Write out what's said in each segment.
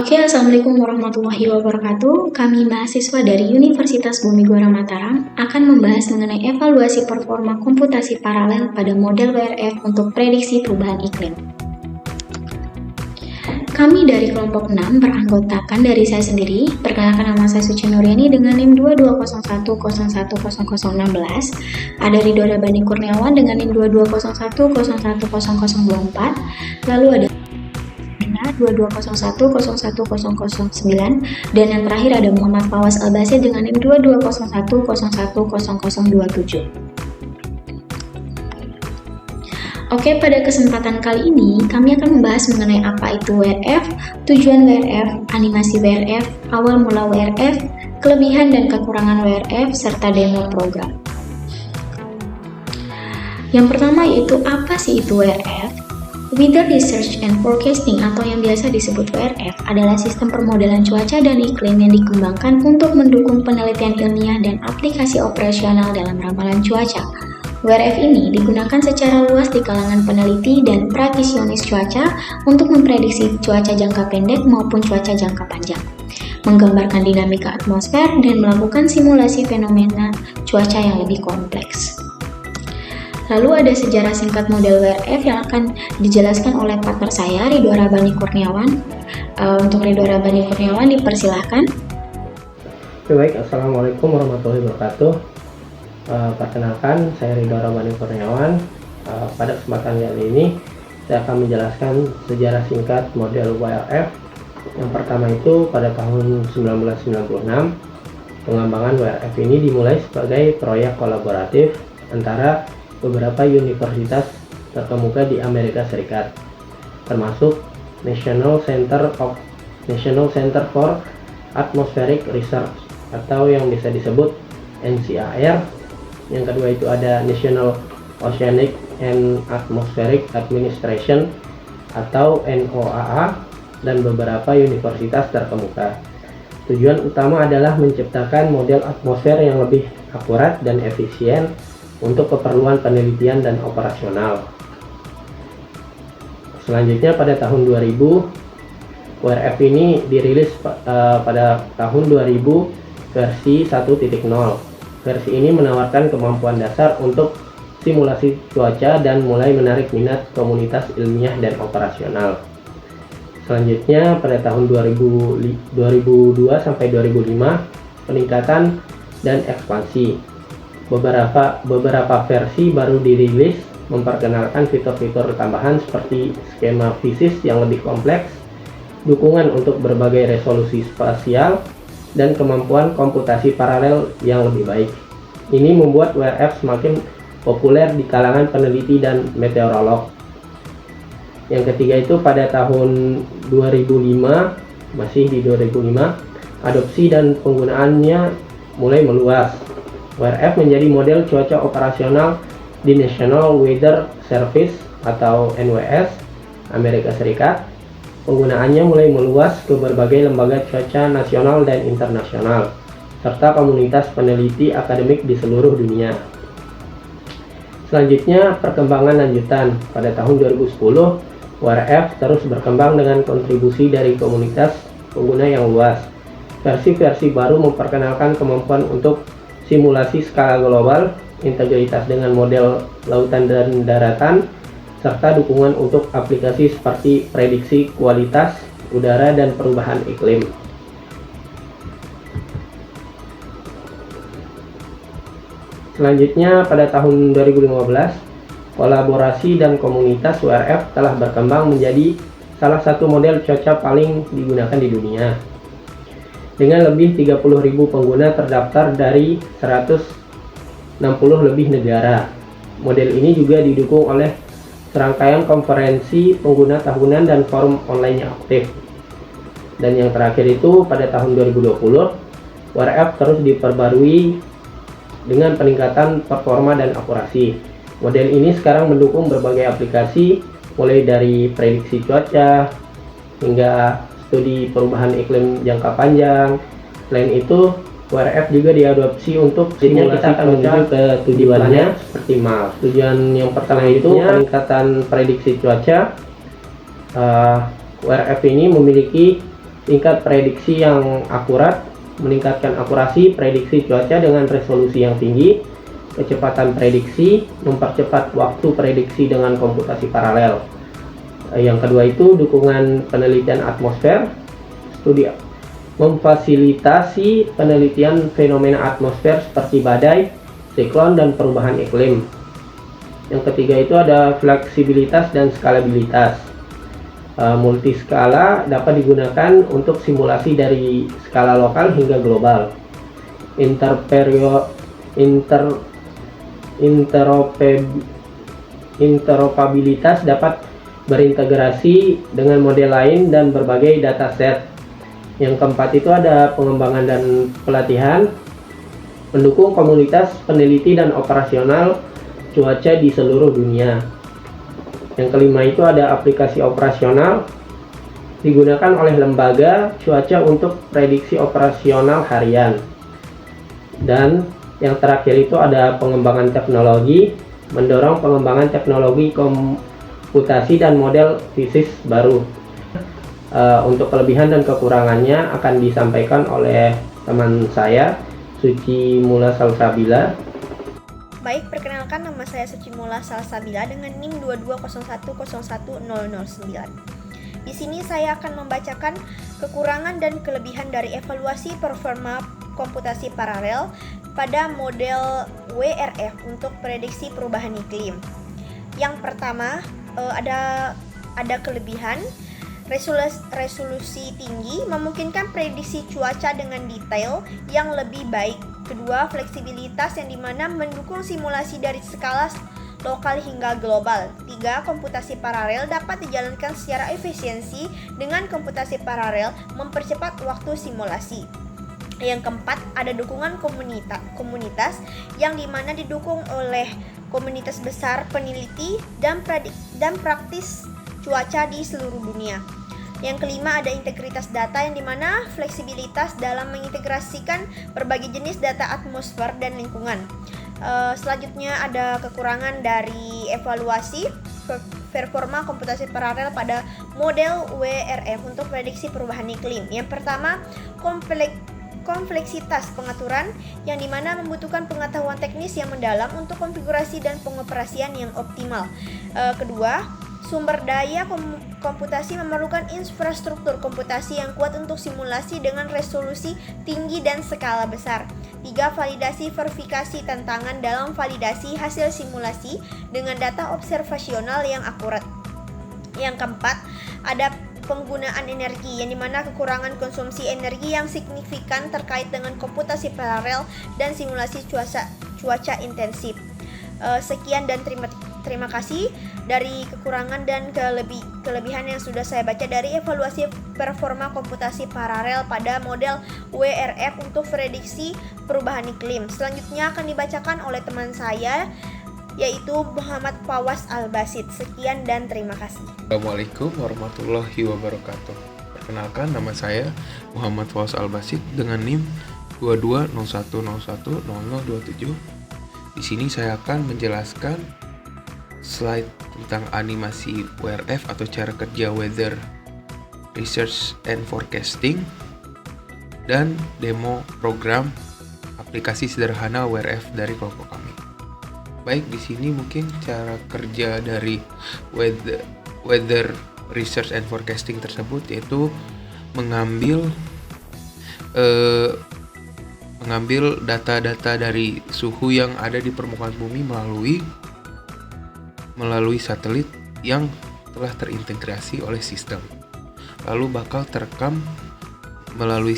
Oke, Assalamualaikum warahmatullahi wabarakatuh. Kami mahasiswa dari Universitas Bumi Gora Mataram akan membahas mengenai evaluasi performa komputasi paralel pada model WRF untuk prediksi perubahan iklim. Kami dari kelompok 6 beranggotakan dari saya sendiri. Perkenalkan, nama saya Suci Nuriani dengan NIM 2201010016. Ada Ridho Rabani Kurniawan dengan NIM 2201010024. Lalu ada 2201010009, dan yang terakhir ada Muhammad Fawaz Al-Basir dengan NIM 2201010027. Oke, pada kesempatan kali ini kami akan membahas mengenai apa itu WRF, tujuan WRF, animasi WRF, awal mula WRF, kelebihan dan kekurangan WRF, serta demo program. Yang pertama yaitu apa sih itu WRF? Weather Research and Forecasting atau yang biasa disebut WRF adalah sistem permodelan cuaca dan iklim yang dikembangkan untuk mendukung penelitian ilmiah dan aplikasi operasional dalam ramalan cuaca. WRF ini digunakan secara luas di kalangan peneliti dan praktisionis cuaca untuk memprediksi cuaca jangka pendek maupun cuaca jangka panjang, menggambarkan dinamika atmosfer, dan melakukan simulasi fenomena cuaca yang lebih kompleks. Lalu ada sejarah singkat model WRF yang akan dijelaskan oleh partner saya, Ridho Rabani Kurniawan. Untuk Ridho Rabani Kurniawan, dipersilahkan. Baik, Assalamualaikum warahmatullahi wabarakatuh. Perkenalkan, saya Ridho Rabani Kurniawan. Pada kesempatan kali ini, saya akan menjelaskan sejarah singkat model WRF. Yang pertama itu pada tahun 1996, pengembangan WRF ini dimulai sebagai proyek kolaboratif antara beberapa universitas terkemuka di Amerika Serikat, termasuk National Center for Atmospheric Research atau yang bisa disebut NCAR. Yang kedua itu ada National Oceanic and Atmospheric Administration atau NOAA, dan beberapa universitas terkemuka. Tujuan utama adalah menciptakan model atmosfer yang lebih akurat dan efisien untuk keperluan penelitian dan operasional. Selanjutnya pada tahun 2000, WRF ini dirilis pada tahun 2000 versi 1.0. Versi ini menawarkan kemampuan dasar untuk simulasi cuaca dan mulai menarik minat komunitas ilmiah dan operasional. Selanjutnya pada tahun 2002 sampai 2005, peningkatan dan ekspansi. Beberapa versi baru dirilis memperkenalkan fitur-fitur tambahan seperti skema fisis yang lebih kompleks, dukungan untuk berbagai resolusi spasial, dan kemampuan komputasi paralel yang lebih baik. Ini membuat WRF semakin populer di kalangan peneliti dan meteorolog. Yang ketiga itu pada tahun 2005, masih di 2005, adopsi dan penggunaannya mulai meluas. WRF menjadi model cuaca operasional di National Weather Service atau NWS Amerika Serikat. Penggunaannya mulai meluas ke berbagai lembaga cuaca nasional dan internasional, serta komunitas peneliti akademik di seluruh dunia. Selanjutnya, perkembangan lanjutan. Pada tahun 2010, WRF terus berkembang dengan kontribusi dari komunitas pengguna yang luas. Versi-versi baru memperkenalkan kemampuan untuk simulasi skala global, integritas dengan model lautan dan daratan, serta dukungan untuk aplikasi seperti prediksi kualitas udara dan perubahan iklim. Selanjutnya pada tahun 2015, kolaborasi dan komunitas WRF telah berkembang menjadi salah satu model cuaca paling digunakan di dunia. Dengan lebih 30.000 pengguna terdaftar dari 160 lebih negara. Model ini juga didukung oleh serangkaian konferensi pengguna tahunan dan forum online yang aktif. Dan yang terakhir itu pada tahun 2020, WRF terus diperbarui dengan peningkatan performa dan akurasi. Model ini sekarang mendukung berbagai aplikasi, mulai dari prediksi cuaca hingga studi perubahan iklim jangka panjang. Selain itu, WRF juga diadopsi untuk simulasi kita akan menuju ke tujuannya seperti Mars. Tujuan yang pertama itu peningkatan prediksi cuaca. WRF ini memiliki tingkat prediksi yang akurat, meningkatkan akurasi prediksi cuaca dengan resolusi yang tinggi, kecepatan prediksi, mempercepat waktu prediksi dengan komputasi paralel. Yang kedua itu dukungan penelitian atmosfer, studi memfasilitasi penelitian fenomena atmosfer seperti badai, siklon, dan perubahan iklim. Yang ketiga itu ada fleksibilitas dan skalabilitas. Multiskala dapat digunakan untuk simulasi dari skala lokal hingga global. Interoperabilitas dapat berintegrasi dengan model lain dan berbagai dataset. Yang keempat itu ada pengembangan dan pelatihan, mendukung komunitas peneliti dan operasional cuaca di seluruh dunia. Yang kelima itu ada aplikasi operasional, digunakan oleh lembaga cuaca untuk prediksi operasional harian. Dan yang terakhir itu ada pengembangan teknologi, mendorong pengembangan teknologi komputasi dan model fisik baru. Untuk kelebihan dan kekurangannya akan disampaikan oleh teman saya, Suci Mula Salsabila. Baik, perkenalkan, nama saya Suci Mula Salsabila dengan NIM 221010009. Di sini saya akan membacakan kekurangan dan kelebihan dari evaluasi performa komputasi paralel pada model WRF untuk prediksi perubahan iklim. Yang pertama, ada kelebihan. Resolusi tinggi memungkinkan prediksi cuaca dengan detail yang lebih baik. Kedua, fleksibilitas yang dimana mendukung simulasi dari skala lokal hingga global. Tiga, komputasi paralel dapat dijalankan secara efisiensi. Dengan komputasi paralel mempercepat waktu simulasi. Yang keempat, ada dukungan komunitas yang dimana didukung oleh komunitas besar peneliti dan praktis cuaca di seluruh dunia. Yang kelima, ada integritas data yang dimana fleksibilitas dalam mengintegrasikan berbagai jenis data atmosfer dan lingkungan. Selanjutnya ada kekurangan dari evaluasi performa komputasi paralel pada model WRF untuk prediksi perubahan iklim. Yang pertama, kompleksitas pengaturan yang dimana membutuhkan pengetahuan teknis yang mendalam untuk konfigurasi dan pengoperasian yang optimal. Kedua, sumber daya komputasi memerlukan infrastruktur komputasi yang kuat untuk simulasi dengan resolusi tinggi dan skala besar. 3. Validasi verifikasi tantangan dalam validasi hasil simulasi dengan data observasional yang akurat. Yang keempat, ada penggunaan energi yang dimana kekurangan konsumsi energi yang signifikan terkait dengan komputasi paralel dan simulasi cuaca intensif. Sekian dan terima kasih dari kekurangan dan kelebihan yang sudah saya baca dari evaluasi performa komputasi paralel pada model WRF untuk prediksi perubahan iklim. Selanjutnya akan dibacakan oleh teman saya, yaitu Muhammad Fawaz Al-Basit. Sekian dan terima kasih. Assalamualaikum warahmatullahi wabarakatuh. Perkenalkan, nama saya Muhammad Fawaz Al-Basit dengan NIM 2201010027. Di sini saya akan menjelaskan slide tentang animasi WRF atau cara kerja Weather Research and Forecasting dan demo program aplikasi sederhana WRF dari kelompok kami. Baik, di sini mungkin cara kerja dari Weather Research and Forecasting tersebut yaitu mengambil data-data dari suhu yang ada di permukaan bumi melalui satelit yang telah terintegrasi oleh sistem. Lalu bakal terekam melalui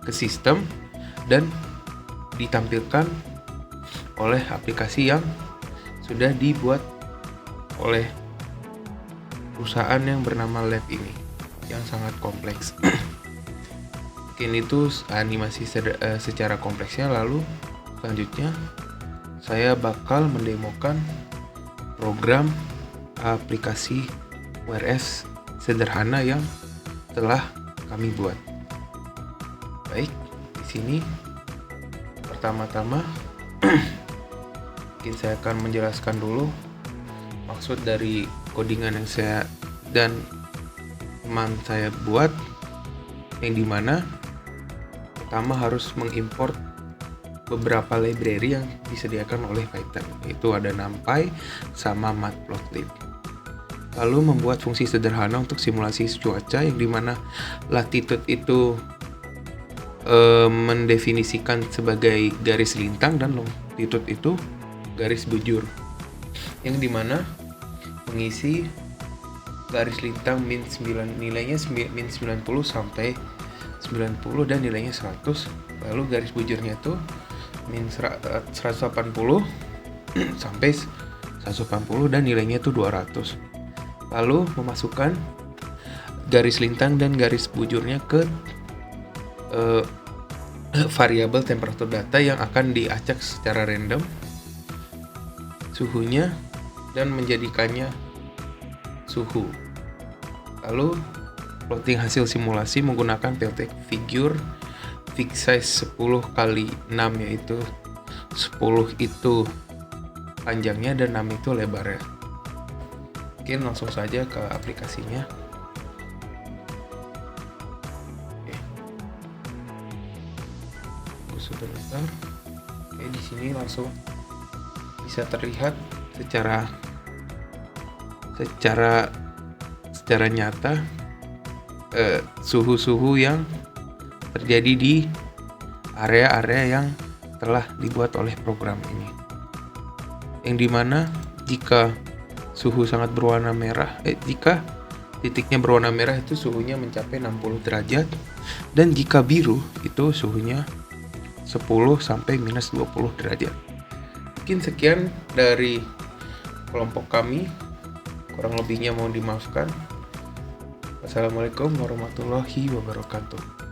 ke sistem dan ditampilkan oleh aplikasi yang sudah dibuat oleh perusahaan yang bernama Lab ini yang sangat kompleks. Mungkin itu animasi secara kompleksnya. Lalu selanjutnya saya bakal mendemokan program aplikasi WRF sederhana yang telah kami buat. Baik, di sini pertama-tama mungkin saya akan menjelaskan dulu maksud dari codingan yang saya dan teman saya buat. yang dimana pertama harus mengimport beberapa library yang disediakan oleh Python, yaitu ada NumPy sama Matplotlib. Lalu membuat fungsi sederhana untuk simulasi cuaca yang dimana latitude itu mendefinisikan sebagai garis lintang dan longitude itu garis bujur, yang dimana mengisi garis lintang nilainya min 90 sampai 90 dan nilainya 100, lalu garis bujurnya itu min 180 sampai 180 dan nilainya itu 200. Lalu memasukkan garis lintang dan garis bujurnya ke variabel temperatur data yang akan diacak secara random suhunya dan menjadikannya suhu. Lalu plotting hasil simulasi menggunakan PLT figure fixed size 10 kali 6, yaitu 10 itu panjangnya dan 6 itu lebarnya. Mungkin langsung saja ke aplikasinya. Oke. Tunggu sebentar. Oke, di sini langsung bisa terlihat secara nyata suhu-suhu yang terjadi di area-area yang telah dibuat oleh program ini, yang dimana jika suhu sangat berwarna merah, jika titiknya berwarna merah itu suhunya mencapai 60 derajat, dan jika biru itu suhunya 10 sampai minus 20 derajat. Mungkin sekian dari kelompok kami, kurang lebihnya mohon dimaafkan. Wassalamualaikum warahmatullahi wabarakatuh.